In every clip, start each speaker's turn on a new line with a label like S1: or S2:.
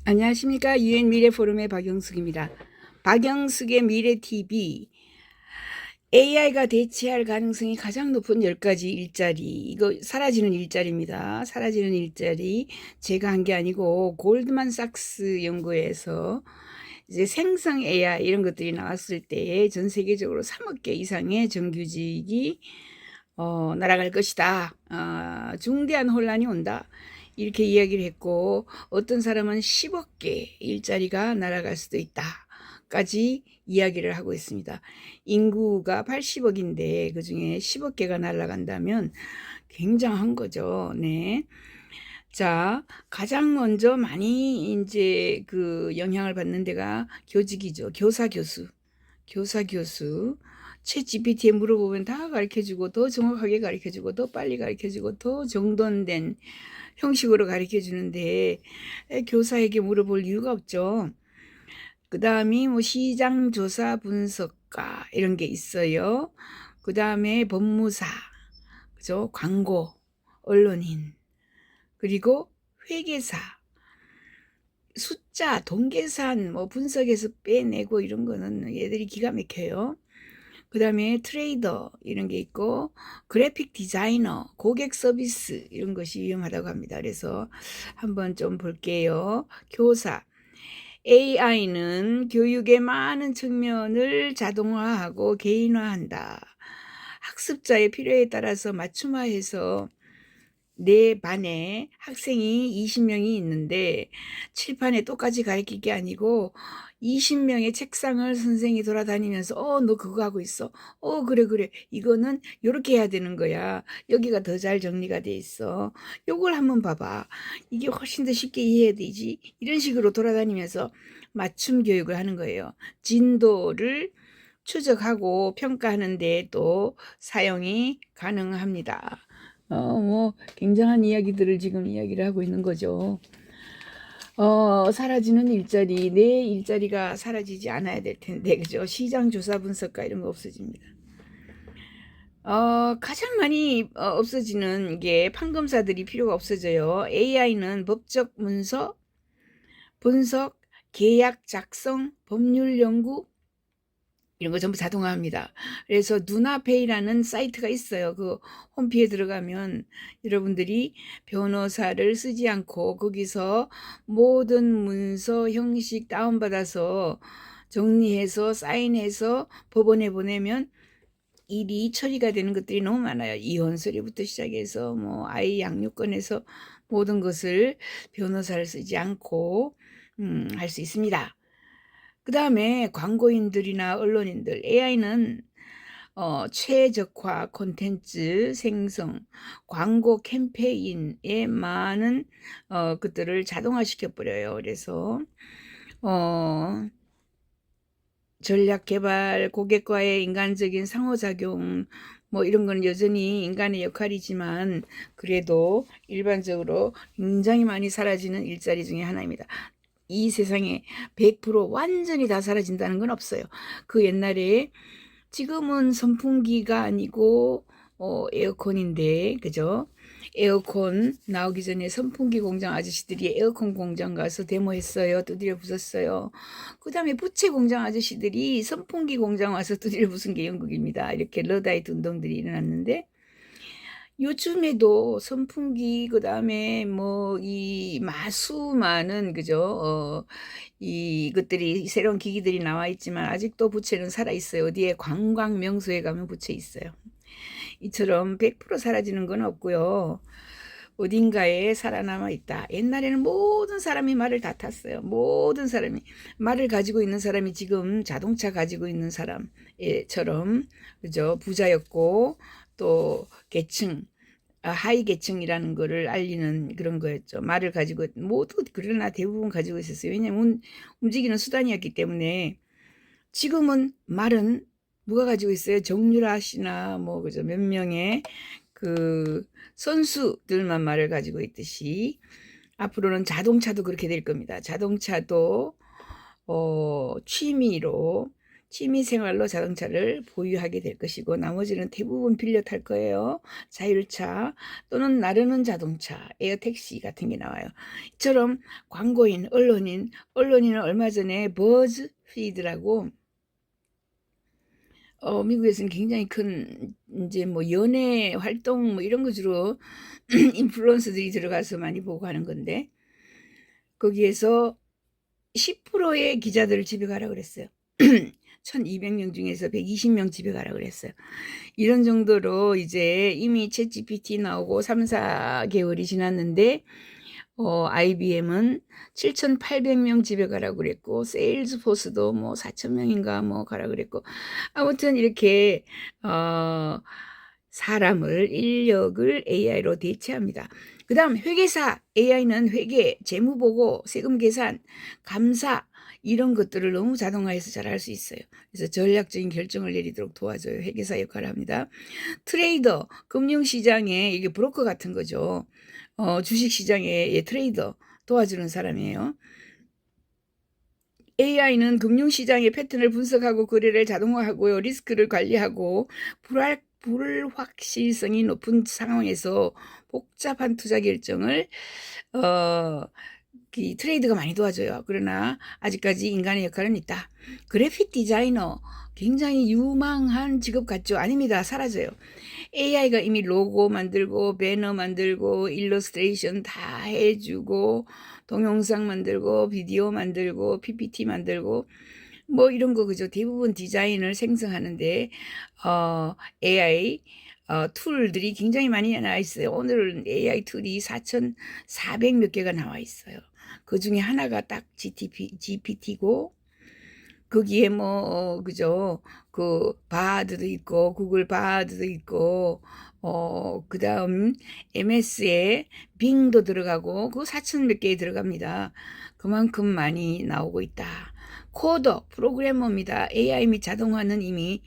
S1: 안녕하십니까. 유엔 미래포럼의 박영숙입니다. 박영숙의 미래TV. AI가 대체할 가능성이 가장 높은 10가지 일자리. 이거 사라지는 일자리입니다. 사라지는 일자리. 제가 한 게 아니고 골드만삭스 연구에서 이제 생성 AI 이런 것들이 나왔을 때 전 세계적으로 3억 개 이상의 정규직이 날아갈 것이다. 중대한 혼란이 온다. 이렇게 이야기를 했고, 어떤 사람은 10억 개 일자리가 날아갈 수도 있다. 까지 이야기를 하고 있습니다. 인구가 80억인데 그 중에 10억 개가 날아간다면 굉장한 거죠. 네. 자, 가장 먼저 많이 이제 그 영향을 받는 데가 교직이죠. 교사, 교수. 교사, 교수. 챗 GPT에 물어보면 다 가르쳐주고, 더 정확하게 가르쳐주고, 더 빨리 가르쳐주고, 더 정돈된 형식으로 가르쳐주는데, 교사에게 물어볼 이유가 없죠. 그 다음이 뭐 시장 조사 분석가, 이런 게 있어요. 그 다음에 법무사, 그죠? 광고, 언론인, 그리고 회계사, 숫자, 동계산, 뭐 분석해서 빼내고 이런 거는 얘들이 기가 막혀요. 그 다음에 트레이더 이런 게 있고, 그래픽 디자이너, 고객 서비스 이런 것이 위험하다고 합니다. 그래서 한번 좀 볼게요. 교사. AI는 교육의 많은 측면을 자동화하고 개인화한다. 학습자의 필요에 따라서 맞춤화해서 내 반에 학생이 20명이 있는데 칠판에 똑같이 가르칠 게 아니고 20명의 책상을 선생이 돌아다니면서 너 그거 하고 있어. 그래. 이거는 요렇게 해야 되는 거야. 여기가 더 잘 정리가 돼 있어. 요걸 한번 봐봐. 이게 훨씬 더 쉽게 이해해야 되지. 이런 식으로 돌아다니면서 맞춤 교육을 하는 거예요. 진도를 추적하고 평가하는 데 또 사용이 가능합니다. 뭐 굉장한 이야기들을 지금 이야기를 하고 있는 거죠. 사라지는 일자리, 내 일자리가 사라지지 않아야 될 텐데, 그죠? 시장 조사 분석가 이런 거 없어집니다. 가장 많이 없어지는 게 판검사들이 필요가 없어져요. AI는 법적 문서, 분석, 계약 작성, 법률 연구, 이런 거 전부 자동화합니다. 그래서 누나페이라는 사이트가 있어요. 그 홈피에 들어가면 여러분들이 변호사를 쓰지 않고 거기서 모든 문서 형식 다운받아서 정리해서 사인해서 법원에 보내면 일이 처리가 되는 것들이 너무 많아요. 이혼 서류부터 시작해서 뭐 아이 양육권에서 모든 것을 변호사를 쓰지 않고 할 수 있습니다. 그 다음에 광고인들이나 언론인들, AI는 최적화 콘텐츠 생성, 광고 캠페인에 많은 것들을 자동화시켜 버려요. 그래서 전략 개발, 고객과의 인간적인 상호작용, 뭐 이런 건 여전히 인간의 역할이지만 그래도 일반적으로 굉장히 많이 사라지는 일자리 중에 하나입니다. 이 세상에 100% 완전히 다 사라진다는 건 없어요. 그 옛날에 지금은 선풍기가 아니고 에어컨인데, 그죠? 에어컨 나오기 전에 선풍기 공장 아저씨들이 에어컨 공장 가서 데모했어요. 두드려 부쉈어요. 그 다음에 부채 공장 아저씨들이 선풍기 공장 와서 두드려 부순 게 영국입니다. 이렇게 러다이트 운동들이 일어났는데, 요즘에도 선풍기, 그 다음에 뭐, 이 마수 많은, 그죠? 이것들이, 새로운 기기들이 나와 있지만, 아직도 부채는 살아있어요. 어디에 관광 명소에 가면 부채 있어요. 이처럼 100% 사라지는 건 없고요. 어딘가에 살아남아 있다. 옛날에는 모든 사람이 말을 다 탔어요. 모든 사람이. 말을 가지고 있는 사람이 지금 자동차 가지고 있는 사람처럼, 그죠? 부자였고, 또 계층, 하위 계층이라는 거를 알리는 그런 거였죠. 말을 가지고 모두 그러나 대부분 가지고 있었어요. 왜냐하면 움직이는 수단이었기 때문에. 지금은 말은 누가 가지고 있어요? 정유라 씨나 뭐 그죠, 몇 명의 그 선수들만 말을 가지고 있듯이 앞으로는 자동차도 그렇게 될 겁니다. 자동차도 취미로 취미생활로 자동차를 보유하게 될 것이고 나머지는 대부분 빌려 탈 거예요. 자율차 또는 나르는 자동차, 에어택시 같은 게 나와요. 이처럼 광고인, 언론인은 얼마 전에 버즈피드라고 미국에서는 굉장히 큰 이제 뭐 연예 활동 뭐 이런 거 주로 인플루언서들이 들어가서 많이 보고 하는 건데 거기에서 10%의 기자들을 집에 가라 그랬어요. 1200명 중에서 120명 집에 가라 그랬어요. 이런 정도로 이제 이미 챗GPT 나오고 3, 4개월이 지났는데 IBM은 7,800명 집에 가라고 그랬고 세일즈포스도 뭐 4,000명인가 뭐 가라 그랬고 아무튼 이렇게 사람을 인력을 AI로 대체합니다. 그 다음 회계사 AI는 회계, 재무보고, 세금 계산, 감사 이런 것들을 너무 자동화해서 잘할 수 있어요. 그래서 전략적인 결정을 내리도록 도와줘요. 회계사 역할을 합니다. 트레이더, 금융시장에 이게 브로커 같은 거죠. 주식시장의 트레이더 도와주는 사람이에요. AI는 금융시장의 패턴을 분석하고 거래를 자동화하고요. 리스크를 관리하고 불확실성이 높은 상황에서 복잡한 투자 결정을 트레이드가 많이 도와줘요. 그러나 아직까지 인간의 역할은 있다. 그래픽 디자이너 굉장히 유망한 직업 같죠? 아닙니다. 사라져요. AI가 이미 로고 만들고 배너 만들고 일러스트레이션 다 해주고 동영상 만들고 비디오 만들고 PPT 만들고 뭐 이런 거 그죠? 대부분 디자인을 생성하는데 AI 툴들이 굉장히 많이 나와 있어요. 오늘은 AI 툴이 4,400 몇 개가 나와 있어요. 그 중에 하나가 딱 GPT고 거기에 뭐 그죠? 그 바드도 있고 구글 바드도 있고 그다음 MS에 빙도 들어가고 그 4,000 몇 개에 들어갑니다. 그만큼 많이 나오고 있다. 코더, 프로그래머입니다. AI 및 자동화는 이미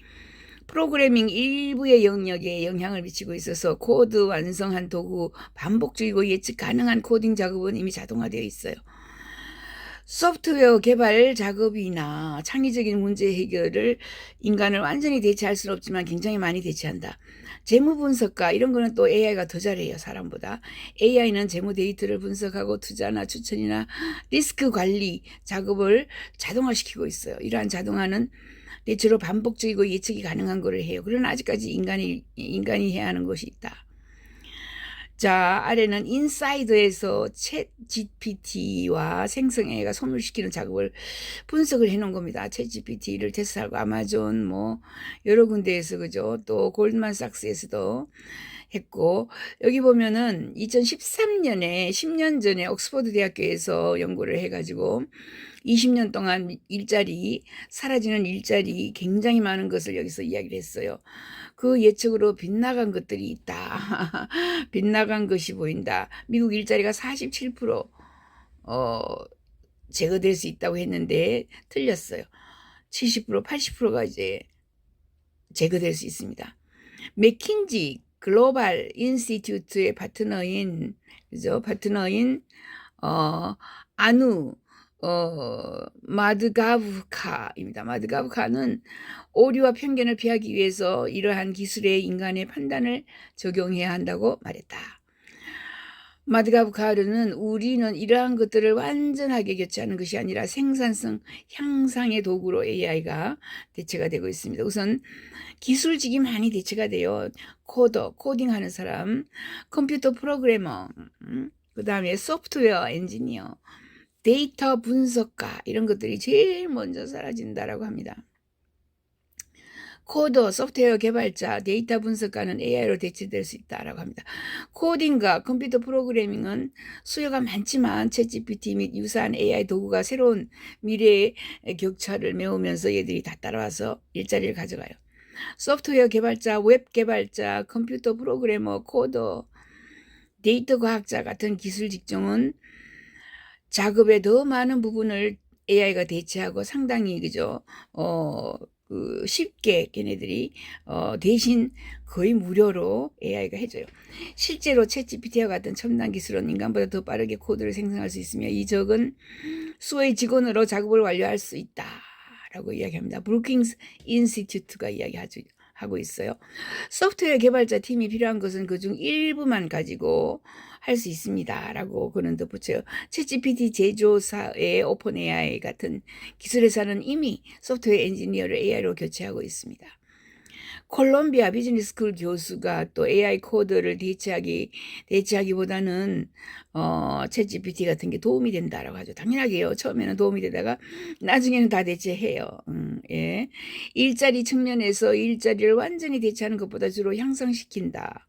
S1: 프로그래밍 일부의 영역에 영향을 미치고 있어서 코드 완성한 도구, 반복적이고 예측 가능한 코딩 작업은 이미 자동화되어 있어요. 소프트웨어 개발 작업이나 창의적인 문제 해결을 인간을 완전히 대체할 수는 없지만 굉장히 많이 대체한다. 재무 분석가 이런 거는 또 AI가 더 잘해요. 사람보다. AI는 재무 데이터를 분석하고 투자나 추천이나 리스크 관리 작업을 자동화시키고 있어요. 이러한 자동화는 대체로 반복적이고 예측이 가능한 거를 해요. 그러나 아직까지 인간이 해야 하는 것이 있다. 자, 아래는 인사이드에서 챗 GPT와 생성AI가 소멸시키는 작업을 분석을 해놓은 겁니다. 챗 GPT를 테스트하고 아마존 뭐 여러 군데에서 그죠? 또 골드만삭스에서도 했고 여기 보면은 2013년에 10년 전에 옥스퍼드 대학교에서 연구를 해가지고 20년 동안 사라지는 일자리 굉장히 많은 것을 여기서 이야기를 했어요. 그 예측으로 빗나간 것들이 있다. 빗나간 것이 보인다. 미국 일자리가 47% 제거될 수 있다고 했는데 틀렸어요. 70%, 80%가 이제 제거될 수 있습니다. 맥킨지 글로벌 인스티튜트의 파트너인 아누 마드가브카입니다. 마드가브카는 오류와 편견을 피하기 위해서 이러한 기술에 인간의 판단을 적용해야 한다고 말했다. 마드가브카르는 우리는 이러한 것들을 완전하게 교체하는 것이 아니라 생산성 향상의 도구로 AI가 대체가 되고 있습니다. 우선 기술직이 많이 대체가 돼요. 코더, 코딩하는 사람, 컴퓨터 프로그래머, 그 다음에 소프트웨어 엔지니어, 데이터 분석가 이런 것들이 제일 먼저 사라진다라고 합니다. 코더, 소프트웨어 개발자, 데이터 분석가는 AI로 대체될 수 있다라고 합니다. 코딩과 컴퓨터 프로그래밍은 수요가 많지만 챗GPT 및 유사한 AI 도구가 새로운 미래의 격차를 메우면서 얘들이 다 따라와서 일자리를 가져가요. 소프트웨어 개발자, 웹 개발자, 컴퓨터 프로그래머, 코더, 데이터 과학자 같은 기술 직종은 작업의 더 많은 부분을 AI가 대체하고 상당히 그죠? 쉽게 걔네들이 대신 거의 무료로 AI가 해줘요. 실제로 챗GPT와 같은 첨단 기술은 인간보다 더 빠르게 코드를 생성할 수 있으며 이 적은 수의 직원으로 작업을 완료할 수 있다. 라고 이야기합니다. 브루킹스 인스티튜트가 하고 있어요. 소프트웨어 개발자 팀이 필요한 것은 그중 일부만 가지고 할 수 있습니다. 라고 그는 덧붙여요. 챗GPT 제조사의 오픈 AI 같은 기술회사는 이미 소프트웨어 엔지니어를 AI로 교체하고 있습니다. 콜롬비아 비즈니스 스쿨 교수가 또 AI 코드를 대체하기보다는 챗GPT 같은 게 도움이 된다라고 하죠. 당연하게요. 처음에는 도움이 되다가 나중에는 다 대체해요. 예. 일자리 측면에서 일자리를 완전히 대체하는 것보다 주로 향상시킨다.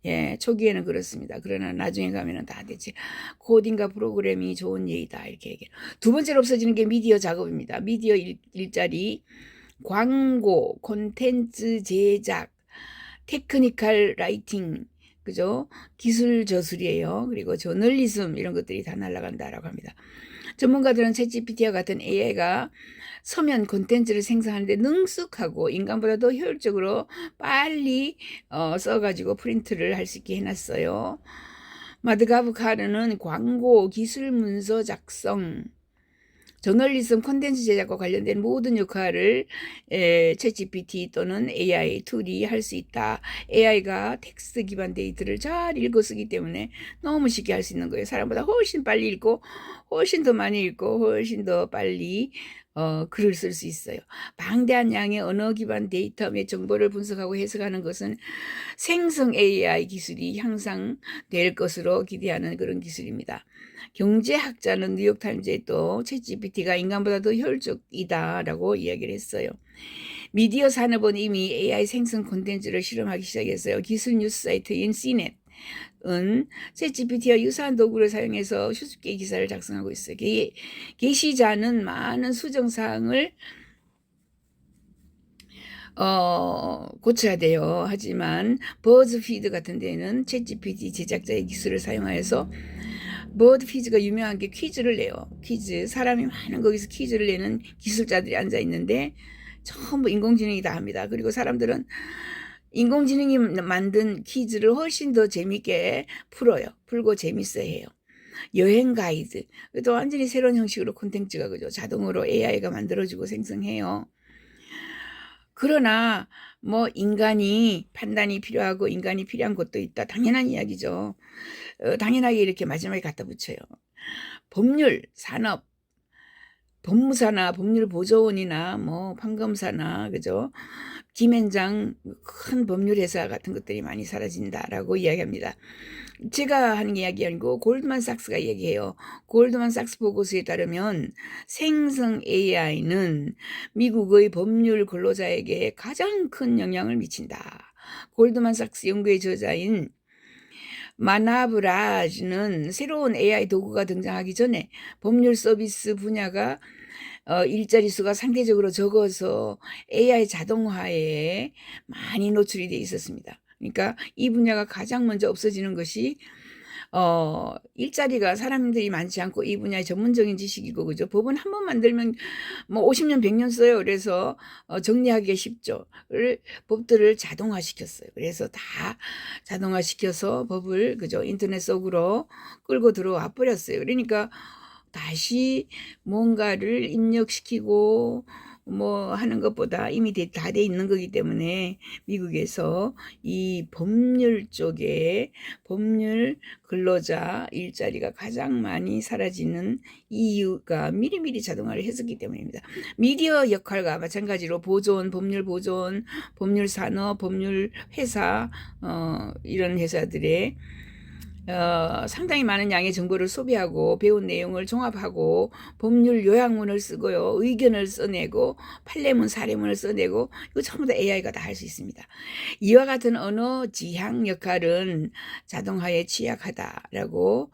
S1: 예, 초기에는 그렇습니다. 그러나 나중에 가면은 다 대체 코딩과 프로그램이 좋은 예이다 이렇게 얘기해요. 두 번째로 없어지는 게 미디어 작업입니다. 미디어 일자리. 광고, 콘텐츠 제작, 테크니컬 라이팅, 그죠? 기술 저술이에요. 그리고 저널리즘 이런 것들이 다 날아간다라고 합니다. 전문가들은 챗GPT와 같은 AI가 서면 콘텐츠를 생성하는데 능숙하고 인간보다 더 효율적으로 빨리 써가지고 프린트를 할 수 있게 해놨어요. 마드가브카르는 광고, 기술 문서 작성, 저널리즘 콘텐츠 제작과 관련된 모든 역할을 챗GPT 또는 AI 툴이 할 수 있다. AI가 텍스트 기반 데이터를 잘 읽어 쓰기 때문에 너무 쉽게 할 수 있는 거예요. 사람보다 훨씬 빨리 읽고 훨씬 더 많이 읽고 훨씬 더 빨리 글을 쓸 수 있어요. 방대한 양의 언어 기반 데이터 및 정보를 분석하고 해석하는 것은 생성 AI 기술이 향상될 것으로 기대하는 그런 기술입니다. 경제학자는 뉴욕타임즈에 또 챗GPT가 인간보다 더 효율적이다라고 이야기를 했어요. 미디어 산업은 이미 AI 생성 콘텐츠를 실험하기 시작했어요. 기술 뉴스 사이트인 CNET은 챗GPT와 유사한 도구를 사용해서 수십 개의 기사를 작성하고 있어요. 게시자는 많은 수정사항을 고쳐야 돼요. 하지만 버즈피드 같은 데는 챗GPT 제작자의 기술을 사용하여서 버드피즈가 유명한 게 퀴즈를 내요. 퀴즈. 사람이 많은 거기서 퀴즈를 내는 기술자들이 앉아 있는데 전부 인공지능이 다 합니다. 그리고 사람들은 인공지능이 만든 퀴즈를 훨씬 더 재밌게 풀어요. 풀고 재밌어 해요. 여행 가이드. 또 완전히 새로운 형식으로 콘텐츠가 그죠. 자동으로 AI가 만들어주고 생성해요. 그러나 뭐 인간이 판단이 필요하고 인간이 필요한 것도 있다. 당연한 이야기죠. 당연하게 이렇게 마지막에 갖다 붙여요. 법률, 산업, 법무사나 법률보조원이나 뭐 판검사나 그죠? 김앤장 큰 법률회사 같은 것들이 많이 사라진다라고 이야기합니다. 제가 하는 이야기 아니고 골드만삭스가 이야기해요. 골드만삭스 보고서에 따르면 생성 AI는 미국의 법률 근로자에게 가장 큰 영향을 미친다. 골드만삭스 연구의 저자인 마나브라즈는 새로운 AI 도구가 등장하기 전에 법률 서비스 분야가 일자리 수가 상대적으로 적어서 AI 자동화에 많이 노출이 돼 있었습니다. 그러니까 이 분야가 가장 먼저 없어지는 것이 일자리가 사람들이 많지 않고 이 분야의 전문적인 지식이고 그죠. 법은 한 번 만들면 뭐 50년 100년 써요. 그래서 정리하기가 쉽죠. 법들을 자동화시켰어요. 그래서 다 자동화시켜서 법을 그죠. 인터넷 속으로 끌고 들어와 버렸어요. 그러니까 다시 뭔가를 입력시키고 뭐 하는 것보다 이미 다 돼 있는 거기 때문에 미국에서 이 법률 쪽에 법률 근로자 일자리가 가장 많이 사라지는 이유가 미리미리 자동화를 했었기 때문입니다. 미디어 역할과 마찬가지로 보존, 법률 보존, 법률 산업, 법률 회사 이런 회사들의 상당히 많은 양의 정보를 소비하고 배운 내용을 종합하고 법률 요약문을 쓰고요. 의견을 써내고 판례문, 사례문을 써내고 이거 전부 다 AI가 다 할 수 있습니다. 이와 같은 언어 지향 역할은 자동화에 취약하다라고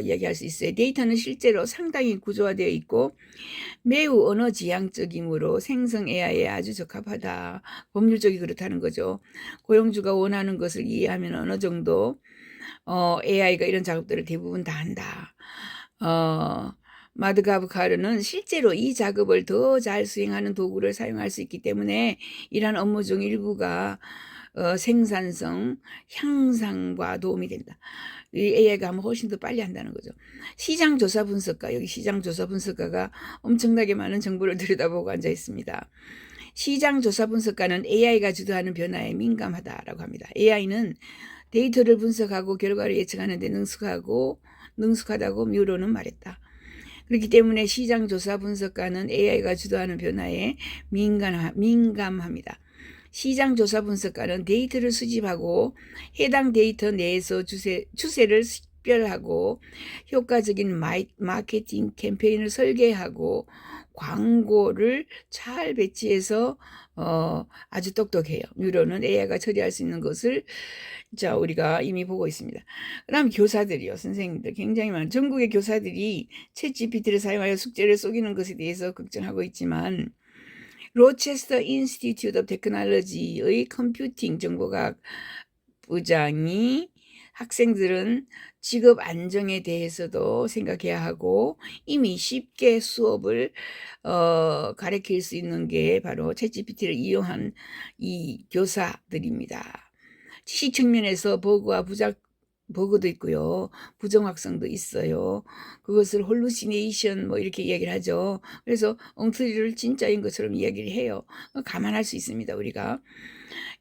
S1: 이야기할 수 있어요. 데이터는 실제로 상당히 구조화되어 있고 매우 언어 지향적이므로 생성 AI에 아주 적합하다. 법률 쪽이 그렇다는 거죠. 고용주가 원하는 것을 이해하면 어느 정도 AI가 이런 작업들을 대부분 다 한다. 마드가브카르는 실제로 이 작업을 더 잘 수행하는 도구를 사용할 수 있기 때문에 이러한 업무 중 일부가 생산성 향상과 도움이 된다. 이 AI가 하면 훨씬 더 빨리 한다는 거죠. 시장조사 분석가, 여기 시장조사 분석가가 엄청나게 많은 정보를 들여다보고 앉아 있습니다. 시장조사 분석가는 AI가 주도하는 변화에 민감하다라고 합니다. AI는 데이터를 분석하고 결과를 예측하는 데 능숙하다고 뮤러는 말했다. 그렇기 때문에 시장조사 분석가는 AI가 주도하는 변화에 민감합니다. 시장조사 분석가는 데이터를 수집하고 해당 데이터 내에서 추세를 식별하고 효과적인 마케팅 캠페인을 설계하고 광고를 잘 배치해서 아주 똑똑해요. 뮤러는 AI가 처리할 수 있는 것을 우리가 이미 보고 있습니다. 그다음 교사들이요. 선생님들 굉장히 많은 전국의 교사들이 챗GPT를 사용하여 숙제를 속이는 것에 대해서 걱정하고 있지만 로체스터 인스티튜트 오브 테크놀로지의 컴퓨팅 정보과학 부장이 학생들은 직업 안정에 대해서도 생각해야 하고 이미 쉽게 수업을 가르칠 수 있는 게 바로 챗GPT를 이용한 이 교사들입니다. 지식 측면에서 버그도 있고요. 부정확성도 있어요. 그것을 홀루시네이션 이렇게 이야기를 하죠. 그래서 엉터리를 진짜인 것처럼 이야기를 해요. 감안할 수 있습니다. 우리가.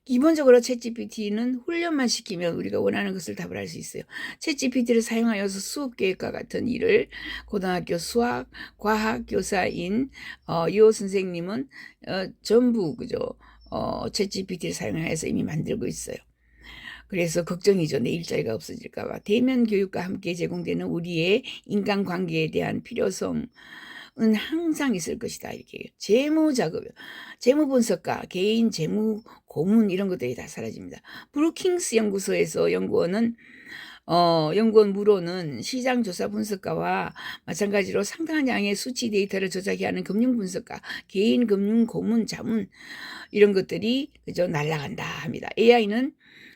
S1: 기본적으로 챗GPT는 훈련만 시키면 우리가 원하는 것을 답을 할 수 있어요. 챗GPT를 사용하여서 수업 계획과 같은 일을 고등학교 수학, 과학 교사인 요 선생님은 전부 그죠? 챗GPT를 사용해서 이미 만들고 있어요. 그래서 걱정이죠. 내 일자리가 없어질까 봐. 대면 교육과 함께 제공되는 우리의 인간관계에 대한 필요성은 항상 있을 것이다. 이렇게 재무 작업, 재무 분석가, 개인 재무 고문 이런 것들이 다 사라집니다. 브루킹스 연구소에서 연구원 무로는 시장조사 분석가와 마찬가지로 상당한 양의 수치 데이터를 조작해 하는 금융 분석가, 개인 금융 고문, 자문 이런 것들이 그저 날아간다 합니다. AI는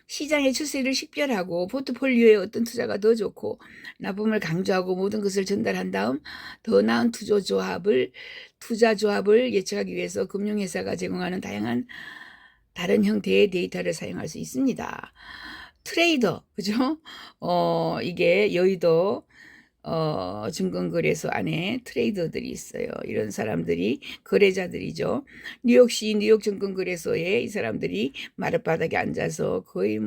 S1: 시장의 추세를 식별하고 포트폴리오에 어떤 투자가 더 좋고 나쁨을 강조하고 모든 것을 전달한 다음 더 나은 투자 조합을 예측하기 위해서 금융회사가 제공하는 다른 형태의 데이터를 사용할 수 있습니다. 트레이더, 그죠? 이게 여의도 증권거래소 안에 트레이더들이 있어요. 이런 사람들이 거래자들이죠. 뉴욕시 뉴욕 증권거래소에 이 사람들이 마룻바닥에 앉아서 거의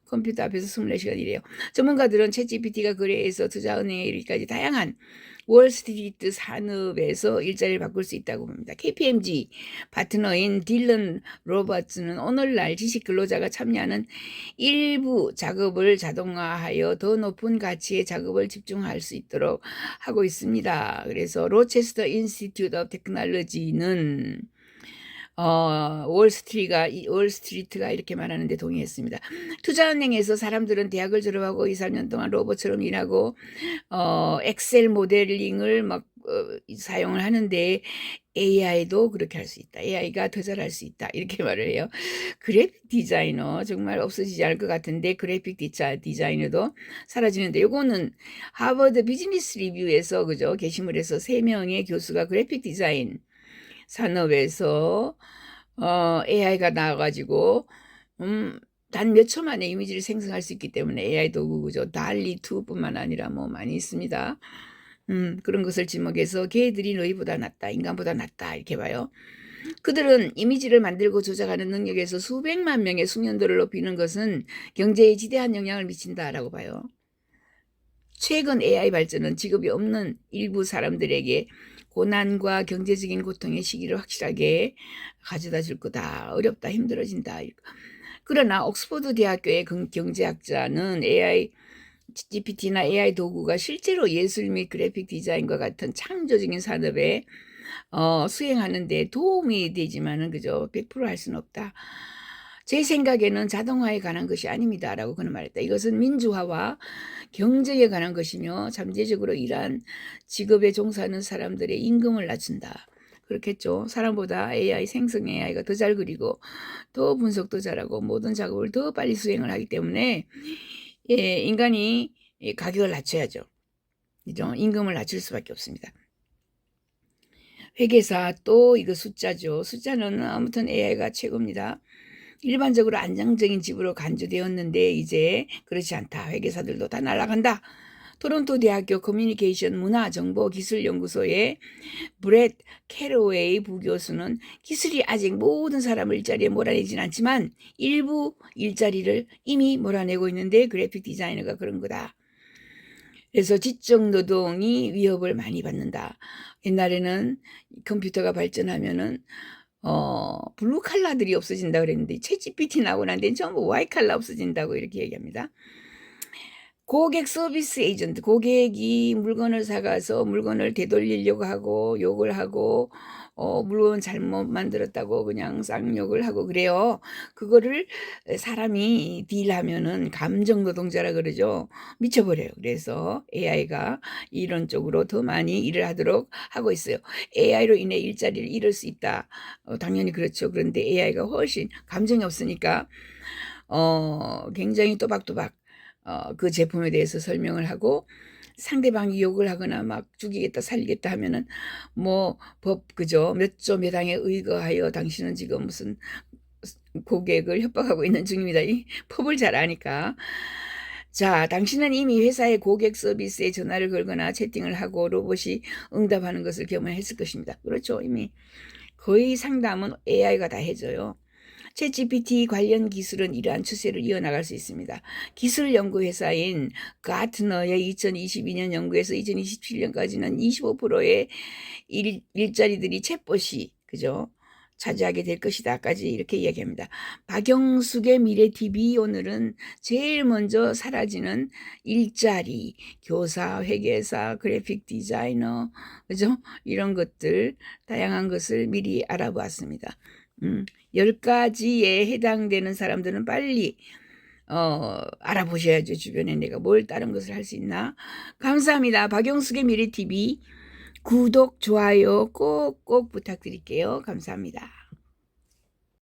S1: 컴퓨터 앞에서 24시간 이래요. 전문가들은 챗GPT가 거래에서 투자은행에 이르기까지 다양한 월스트리트 산업에서 일자리를 바꿀 수 있다고 봅니다. KPMG 파트너인 딜런 로버츠는 오늘날 지식 근로자가 참여하는 일부 작업을 자동화하여 더 높은 가치의 작업을 집중할 수 있도록 하고 있습니다. 그래서 로체스터 인스티튜트 오브 테크놀로지는 월스트리트가 이렇게 말하는데 동의했습니다. 투자은행에서 사람들은 대학을 졸업하고 2, 3년 동안 로봇처럼 일하고 엑셀 모델링을 사용을 하하는데 AI도 그렇게 할 수 있다. AI가 더 잘할 수 있다. 이렇게 말을 해요. 그래픽 디자이너 정말 없어지지 않을 것 같은데 그래픽 디자이너도 사라지는데 요거는 하버드 비즈니스 리뷰에서 그죠? 게시물에서 3명의 교수가 그래픽 디자인 산업에서 AI가 나와가지고 단 몇 초 만에 이미지를 생성할 수 있기 때문에 AI 도구죠. 달리2뿐만 아니라 많이 있습니다. 그런 것을 지목해서 걔들이 너희보다 낫다, 인간보다 낫다 이렇게 봐요. 그들은 이미지를 만들고 조작하는 능력에서 수백만 명의 숙련도를 높이는 것은 경제에 지대한 영향을 미친다라고 봐요. 최근 AI 발전은 직업이 없는 일부 사람들에게 고난과 경제적인 고통의 시기를 확실하게 가져다 줄 거다. 어렵다, 힘들어진다. 그러나 옥스퍼드 대학교의 경제학자는 GPT나 AI 도구가 실제로 예술 및 그래픽 디자인과 같은 창조적인 산업에 수행하는 데 도움이 되지만은 그저 100% 할 수는 없다. 제 생각에는 자동화에 관한 것이 아닙니다라고 그는 말했다. 이것은 민주화와 경제에 관한 것이며 잠재적으로 이러한 직업에 종사하는 사람들의 임금을 낮춘다. 그렇겠죠. 사람보다 생성 AI가 더 잘 그리고 더 분석도 잘하고 모든 작업을 더 빨리 수행을 하기 때문에 인간이 가격을 낮춰야죠. 그죠? 임금을 낮출 수밖에 없습니다. 회계사 또 이거 숫자죠. 숫자는 아무튼 AI가 최고입니다. 일반적으로 안정적인 집으로 간주되었는데 이제 그렇지 않다. 회계사들도 다 날아간다. 토론토 대학교 커뮤니케이션 문화정보기술연구소의 브렛 캐로웨이 부교수는 기술이 아직 모든 사람을 일자리에 몰아내진 않지만 일부 일자리를 이미 몰아내고 있는데 그래픽 디자이너가 그런 거다. 그래서 지적 노동이 위협을 많이 받는다. 옛날에는 컴퓨터가 발전하면은 블루 칼라들이 없어진다 그랬는데 챗GPT 나오고 난 데는 전부 와이 칼라 없어진다고 이렇게 얘기합니다. 고객 서비스 에이전트, 고객이 물건을 사가서 물건을 되돌리려고 하고 욕을 하고 물건 잘못 만들었다고 그냥 쌍욕을 하고 그래요. 그거를 사람이 딜하면은 감정 노동자라 그러죠. 미쳐버려요. 그래서 AI가 이런 쪽으로 더 많이 일을 하도록 하고 있어요. AI로 인해 일자리를 잃을 수 있다. 당연히 그렇죠. 그런데 AI가 훨씬 감정이 없으니까 굉장히 또박또박 그 제품에 대해서 설명을 하고 상대방이 욕을 하거나 막 죽이겠다 살리겠다 하면은 뭐 법 그죠 몇 조 몇 항에 의거하여 당신은 지금 무슨 고객을 협박하고 있는 중입니다. 이 법을 잘 아니까. 자, 당신은 이미 회사의 고객 서비스에 전화를 걸거나 채팅을 하고 로봇이 응답하는 것을 경험했을 것입니다. 그렇죠. 이미 거의 상담은 AI가 다 해줘요. 챗GPT 관련 기술은 이러한 추세를 이어나갈 수 있습니다. 기술 연구 회사인 가트너의 2022년 연구에서 2027년까지는 25%의 일자리들이 챗봇이 그죠? 차지하게 될 것이다까지 이렇게 이야기합니다. 박영숙의 미래 TV 오늘은 제일 먼저 사라지는 일자리, 교사, 회계사, 그래픽 디자이너, 그죠? 이런 것들 다양한 것을 미리 알아보았습니다. 10가지에 해당되는 사람들은 빨리 알아보셔야죠. 주변에 내가 뭘 다른 것을 할 수 있나. 감사합니다. 박영숙의 미래TV 구독, 좋아요 꼭꼭 부탁드릴게요. 감사합니다.